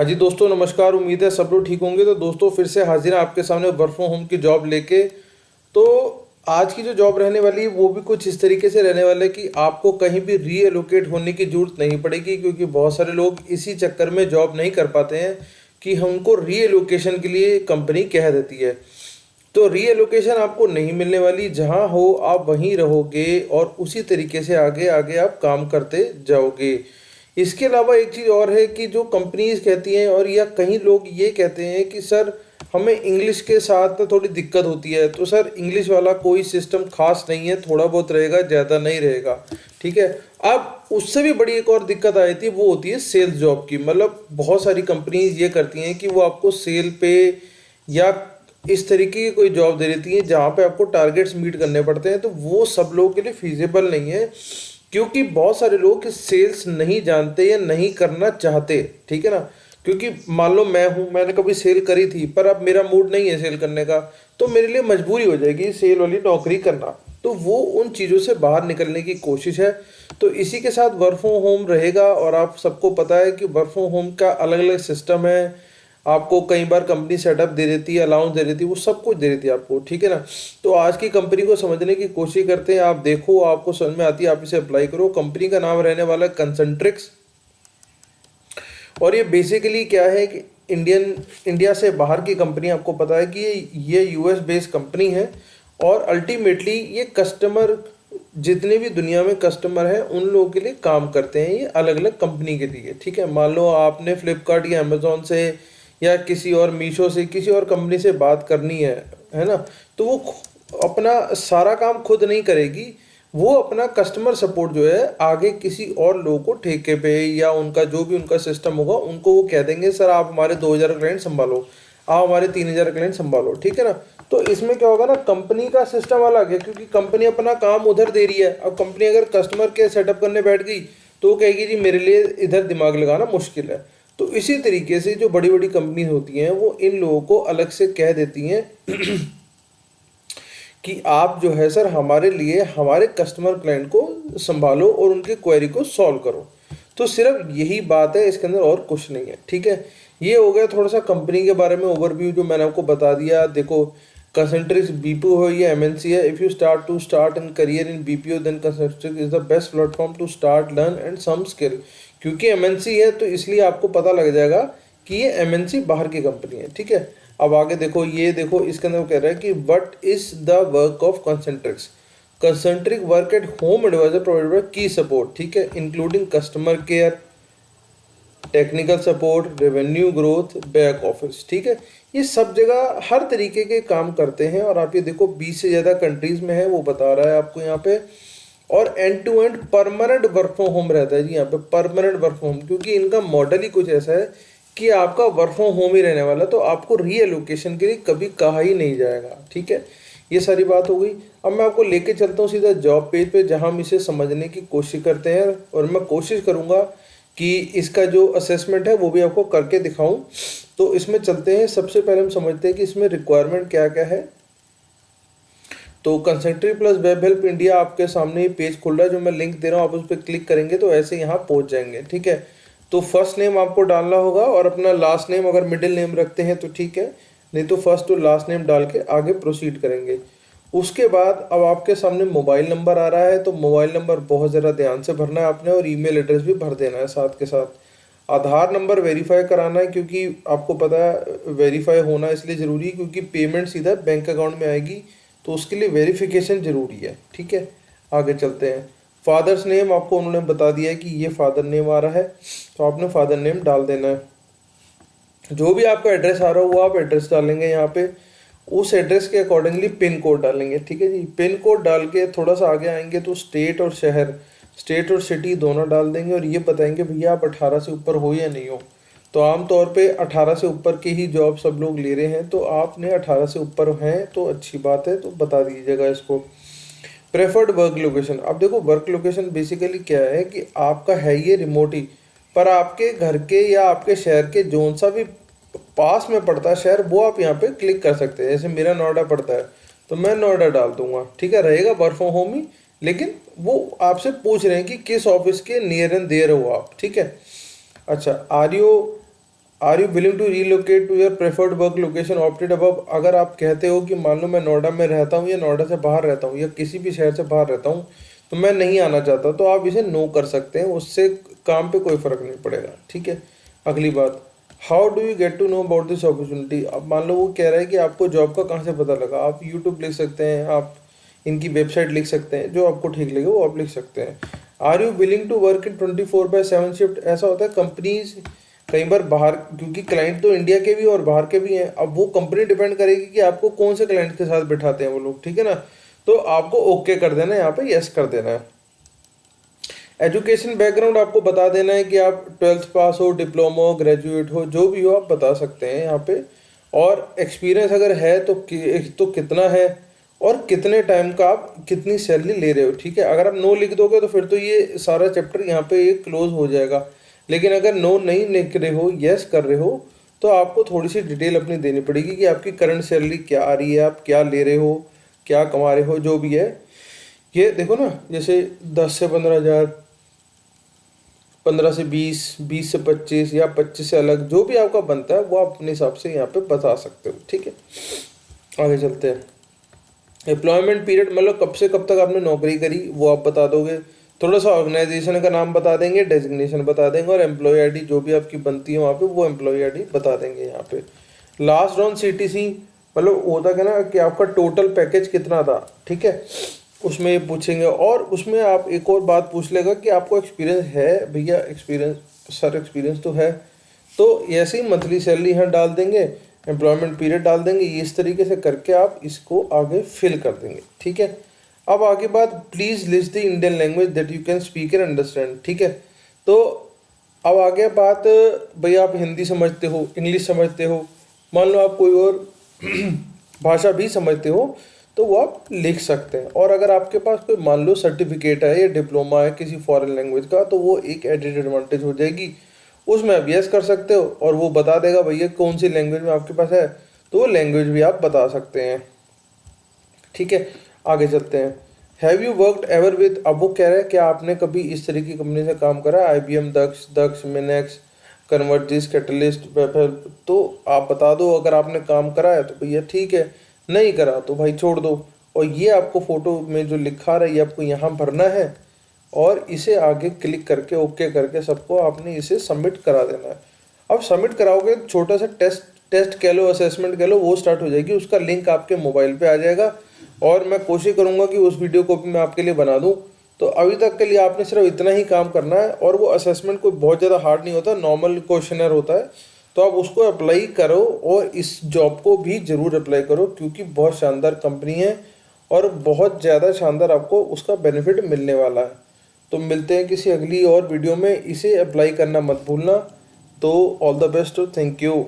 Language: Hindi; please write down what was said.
हाँ जी दोस्तों, नमस्कार। उम्मीद है सब लोग ठीक होंगे। तो दोस्तों फिर से हाजिर हैं आपके सामने वर्क फ्रॉम होम की जॉब लेके। तो आज की जो जॉब रहने वाली है वो भी कुछ इस तरीके से रहने वाला है कि आपको कहीं भी रीएलोकेट होने की जरूरत नहीं पड़ेगी, क्योंकि बहुत सारे लोग इसी चक्कर में जॉब नहीं कर पाते हैं कि हमको रीएलोकेशन के लिए कंपनी कह देती है। तो रीएलोकेशन आपको नहीं मिलने वाली, जहाँ हो आप वहीं रहोगे और उसी तरीके से आगे आगे आप काम करते जाओगे। इसके अलावा एक चीज़ और है कि जो कंपनीज कहती हैं और या कई लोग ये कहते हैं कि सर हमें इंग्लिश के साथ थोड़ी दिक्कत होती है। तो सर इंग्लिश वाला कोई सिस्टम खास नहीं है, थोड़ा बहुत रहेगा, ज़्यादा नहीं रहेगा। ठीक है। अब उससे भी बड़ी एक और दिक्कत आ जाती है, वो होती है सेल्स जॉब की। मतलब बहुत सारी कंपनीज ये करती हैं कि वो आपको सेल पे या इस तरीके की कोई जॉब दे देती है जहाँ पे आपको टारगेट्स मीट करने पड़ते हैं। तो वो सब लोगों के लिए फिजिबल नहीं है, क्योंकि बहुत सारे लोग सेल्स नहीं जानते या नहीं करना चाहते। ठीक है ना। क्योंकि मान लो मैंने कभी सेल करी थी, पर अब मेरा मूड नहीं है सेल करने का, तो मेरे लिए मजबूरी हो जाएगी सेल वाली नौकरी करना। तो वो उन चीज़ों से बाहर निकलने की कोशिश है। तो इसी के साथ वर्क फ्रॉम होम रहेगा, और आप सबको पता है कि वर्क फ्रॉम होम का अलग अलग सिस्टम है। आपको कई बार कंपनी सेटअप दे देती है, अलाउंस दे देती है, वो सब कुछ दे देती है आपको। ठीक है ना। तो आज की कंपनी को समझने की कोशिश करते हैं। आप देखो, आपको समझ में आती है, आप इसे अप्लाई करो। कंपनी का नाम रहने वाला है कंसंट्रिक्स। और ये बेसिकली क्या है कि इंडिया से बाहर की कंपनी, आपको पता है कि ये यूएस बेस्ड कंपनी है। और अल्टीमेटली ये कस्टमर, जितने भी दुनिया में कस्टमर हैं उन लोगों के लिए काम करते हैं, ये अलग अलग कंपनी के लिए। ठीक है। मान लो आपने फ्लिपकार्ट या अमेजोन से या किसी और मीशो से किसी और कंपनी से बात करनी है ना। तो वो अपना सारा काम खुद नहीं करेगी, वो अपना कस्टमर सपोर्ट जो है आगे किसी और लोगों को ठेके पे या उनका जो भी उनका सिस्टम होगा उनको वो कह देंगे, सर आप हमारे 2000 क्लाइंट संभालो, आप हमारे 3000 क्लाइंट संभालो। ठीक है ना। तो इसमें क्या होगा ना, कंपनी का सिस्टम अलग है, क्योंकि कंपनी अपना काम उधर दे रही है। अब कंपनी अगर कस्टमर के सेटअप करने बैठ गई तो वो कहेगी जी मेरे लिए इधर दिमाग लगाना मुश्किल है। तो इसी तरीके से जो बड़ी बड़ी कंपनी होती हैं वो इन लोगों को अलग से कह देती हैं कि आप जो है सर हमारे लिए हमारे कस्टमर क्लाइंट को संभालो और उनकी क्वेरी को सॉल्व करो। तो सिर्फ यही बात है, इसके अंदर और कुछ नहीं है। ठीक है। ये हो गया थोड़ा सा कंपनी के बारे में ओवरव्यू जो मैंने आपको बता दिया। देखो, कंसंट्रिक्स बीपीओ हो या एमएनसी है, if you start in career in BPO then Concentrix is the best platform to start learn and some skill. क्योंकि एमएनसी है तो इसलिए आपको पता लग जाएगा कि ये एमएनसी बाहर की कंपनी है। ठीक है। अब आगे देखो, ये देखो इसके अंदर कह रहा है कि what is the work of Concentrix. Concentric work at home advisor provided by की सपोर्ट। ठीक है। Including customer care, technical support, revenue growth, back office. ठीक है। ये सब जगह हर तरीके के काम करते हैं। और आप ये देखो 20 से ज़्यादा कंट्रीज में है, वो बता रहा है आपको यहाँ पे। और end to end permanent work from home रहता है जी यहाँ पे, परमानेंट वर्क फ्रॉम होम, क्योंकि इनका मॉडल ही कुछ ऐसा है कि आपका वर्क फ्रॉम होम ही रहने वाला, तो आपको रीएलोकेशन के लिए कभी कहा ही नहीं जाएगा। ठीक है। ये सारी बात हो गई। अब मैं आपको लेके चलता हूँ सीधा जॉब पेज पे, जहाँ हम इसे समझने की कोशिश करते हैं, और मैं कोशिश करूँगा कि इसका जो असेसमेंट है वो भी आपको करके दिखाऊं। तो इसमें चलते हैं। सबसे पहले हम समझते हैं कि इसमें रिक्वायरमेंट क्या क्या है। तो concentric plus web help India आपके सामने ये पेज खुल रहा है, जो मैं लिंक दे रहा हूँ, आप उस पर क्लिक करेंगे तो ऐसे यहाँ पहुँच जाएंगे। ठीक है। तो फर्स्ट नेम आपको डालना होगा, और अपना लास्ट नेम, अगर मिडिल नेम रखते हैं तो ठीक है, नहीं तो फर्स्ट और लास्ट नेम डाल के आगे प्रोसीड करेंगे। उसके बाद अब आपके सामने मोबाइल नंबर आ रहा है, तो मोबाइल नंबर बहुत ज़रा ध्यान से भरना है आपने, और ईमेल एड्रेस भी भर देना है साथ के साथ। आधार नंबर वेरीफाई कराना है, क्योंकि आपको पता है वेरीफाई होना इसलिए ज़रूरी है क्योंकि पेमेंट सीधा बैंक अकाउंट में आएगी, तो उसके लिए वेरिफिकेशन ज़रूरी है। ठीक है। आगे चलते हैं। फादर्स नेम आपको उन्होंने बता दिया है कि ये फादर नेम आ रहा है, तो आपने फादर नेम डाल देना है। जो भी आपका एड्रेस आ रहा हो वो आप एड्रेस डालेंगे यहाँ पे, उस एड्रेस के अकॉर्डिंगली पिन कोड डालेंगे। ठीक है जी। पिन कोड डाल के थोड़ा सा आगे आएंगे तो स्टेट और शहर, स्टेट और सिटी दोनों डाल देंगे, और ये बताएंगे भैया आप 18 से ऊपर हो या नहीं हो। तो आमतौर पे 18 से ऊपर की ही जॉब सब लोग ले रहे हैं, तो आपने 18 से ऊपर हैं तो अच्छी बात है, तो बता दीजिएगा इसको। प्रेफर्ड वर्क लोकेशन, अब देखो वर्क लोकेशन बेसिकली क्या है कि आपका है ये रिमोट ही, पर आपके घर के या आपके शहर के जोन सा भी पास में पड़ता है शहर, वो आप यहाँ पे क्लिक कर सकते हैं। जैसे मेरा नोएडा पड़ता है तो मैं नोएडा डाल दूंगा। ठीक है। रहेगा वर्क फ्रॉम होम ही, लेकिन वो आपसे पूछ रहे हैं कि किस ऑफिस के नियर एंड देयर हो आप। ठीक है। अच्छा, are you are you willing to relocate to your preferred work location opted above. अगर आप कहते हो कि मान लो मैं नोएडा में रहता हूँ या नोएडा से बाहर रहता हूँ या किसी भी शहर से बाहर रहता हूँ, तो मैं नहीं आना चाहता, तो आप इसे नो कर सकते हैं, उससे काम पे कोई फ़र्क नहीं पड़ेगा। ठीक है। अगली बात, how do you get to know about this opportunity. अब मान लो वो कह रहा है कि आपको जॉब का कहाँ से पता लगा। आप यूट्यूब लिख सकते हैं, आप इनकी वेबसाइट लिख सकते हैं, जो आपको ठीक लगे वो आप लिख सकते हैं। Are you willing to work in 24/7 shift. ऐसा होता है कंपनीज कई बार बाहर, क्योंकि क्लाइंट तो इंडिया के भी और बाहर के भी हैं, अब वो कंपनी डिपेंड करेगी कि आपको कौन से क्लाइंट के साथ बिठाते हैं वो लोग। ठीक है ना। तो आपको ओके कर देना है, यहाँ पे यस कर देना है। एजुकेशन बैकग्राउंड आपको बता देना है कि आप 12th पास हो, डिप्लोमा हो, ग्रेजुएट हो, जो भी हो आप बता सकते हैं यहाँ पे। और एक्सपीरियंस अगर है तो कितना है, और कितने टाइम का आप कितनी सैलरी ले रहे हो। ठीक है। अगर आप नो लिख दोगे तो फिर तो ये सारा चैप्टर यहाँ पे ये क्लोज हो जाएगा। लेकिन अगर नो नहीं लिख रहे हो, यस कर रहे हो, तो आपको थोड़ी सी डिटेल अपनी देनी पड़ेगी कि आपकी करंट सैलरी क्या आ रही है, आप क्या ले रहे हो, क्या कमा रहे हो, जो भी है। ये देखो ना, जैसे 10 से 15 हज़ार, 15 से 20, 20 से 25 या 25 से अलग जो भी आपका बनता है वो आप अपने हिसाब से यहाँ पे बता सकते हो। ठीक है। आगे चलते हैं। एम्प्लॉयमेंट पीरियड, मतलब कब से कब तक आपने नौकरी करी वो आप बता दोगे। थोड़ा सा ऑर्गेनाइजेशन का नाम बता देंगे, डेजिग्नेशन बता देंगे, और एम्प्लॉय आईडी जो भी आपकी बनती है वहाँ पे वो एम्प्लॉय आईडी बता देंगे यहाँ पे। लास्ट ऑन सीटीसी, मतलब होता क्या ना कि आपका टोटल पैकेज कितना था। ठीक है। उसमें ये पूछेंगे, और उसमें आप एक और बात पूछ लेगा कि आपको एक्सपीरियंस है भैया, एक्सपीरियंस सर, एक्सपीरियंस तो है। तो ऐसे ही मंथली सैलरी यहाँ डाल देंगे, एम्प्लॉयमेंट पीरियड डाल देंगे, इस तरीके से करके आप इसको आगे फिल कर देंगे। ठीक है। अब आगे बात, please list the Indian language that you can speak and understand. ठीक है। तो अब आगे बात, भैया आप हिंदी समझते हो, इंग्लिश समझते हो, मान लो आप कोई और भाषा भी समझते हो, तो वो आप लिख सकते हैं। और अगर आपके पास कोई मान लो सर्टिफिकेट है या डिप्लोमा है किसी फॉरेन लैंग्वेज का, तो वो एक एडेड एडवांटेज हो जाएगी, उसमें आप यस कर सकते हो, और वो बता देगा भैया कौन सी लैंग्वेज में आपके पास है, तो वो लैंग्वेज भी आप बता सकते हैं। ठीक है। आगे चलते हैं। Have you worked ever with. अब वो कह रहा है कि आपने कभी इस तरह की कंपनी से काम करा, IBM, दक्ष, मिनेक्स, कन्वर्जिस, कैटलिस्ट, वेबहेल्प। तो आप बता दो, अगर आपने काम करा है तो भैया ठीक है, नहीं करा तो भाई छोड़ दो। और ये आपको फोटो में जो लिखा रहा है ये आपको यहाँ भरना है, और इसे आगे क्लिक करके ओके करके सबको आपने इसे सबमिट करा देना है। अब सबमिट कराओगे, छोटा सा टेस्ट कह लो, असेसमेंट कह लो, वो स्टार्ट हो जाएगी। उसका लिंक आपके मोबाइल पे आ जाएगा, और मैं कोशिश करूँगा कि उस वीडियो को भी मैं आपके लिए बना दूँ। तो अभी तक के लिए आपने सिर्फ इतना ही काम करना है, और वो असेसमेंट कोई बहुत ज़्यादा हार्ड नहीं होता, नॉर्मल क्वेश्चनर होता है। तो आप उसको अप्लाई करो, और इस जॉब को भी ज़रूर अप्लाई करो, क्योंकि बहुत शानदार कंपनी है और बहुत ज़्यादा शानदार आपको उसका बेनिफिट मिलने वाला है। तो मिलते हैं किसी अगली और वीडियो में, इसे अप्लाई करना मत भूलना। तो all the best, thank you.